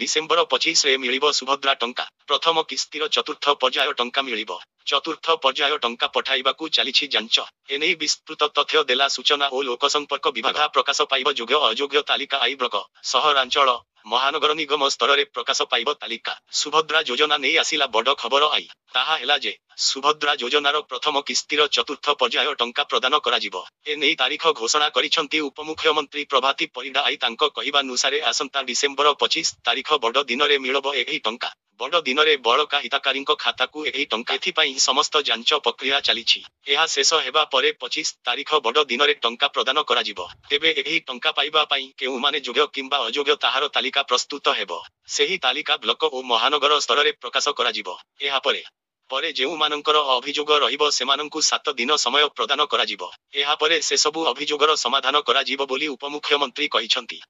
December 25 रे मिलिबो सुभद्रा टंका। प्रथम किस्तीर चतुर्थ पर्याय टंका मिलिबो। चतुर्थ पर्याय टंका पठाइबाकू चलिछि जांच। एने विस्तृत तथ्य देला सूचना और लोकसंपर्क विभाग प्रकाश पाइब योग्य अयोग्य तालिका आईब्रक सहरांचल महानगर निगम स्तर में प्रकाश पाइब तालिका। सुभद्रा योजना नहीं आसिला बड़ खबर आई। ताहा हेला जे सुभद्रा योजनार प्रथम किस्तीर चतुर्थ पर्याय टंका प्रदान कराजिबो। एने तारीख घोषणा करिसंती उपमुख्यमंत्री प्रभाती परिडा आई। तांको कहिबानुसारे आसंता डिसेम्बर 25 तारीख बड़ दिन रे मिलबो एही टंका। बड़ दिन रे बड़का हिताकारींको खाताकू एही टंका। एथिपाई समस्त जांच प्रक्रिया चलिछि। एहा शेष हेबा परे 25 तारीख बड़ दिन रे टंका प्रदान कराजिबो। तेबे एही टंका पाइबा पाई केउ माने योग्य किंबा अयोग्य ताहार तालिका प्रस्तुत हेबो। सेही तालिका ब्लक और महानगर स्तर में प्रकाश कराजिबो। एहा परे जेउमानंकर अभियोग रहिबो सेमानंकु 7 दिन समय प्रदान कराजिबो। एहा परे से सबु अभियोगर समाधान कराजिबो बोली उपमुख्यमंत्री कहिसंती।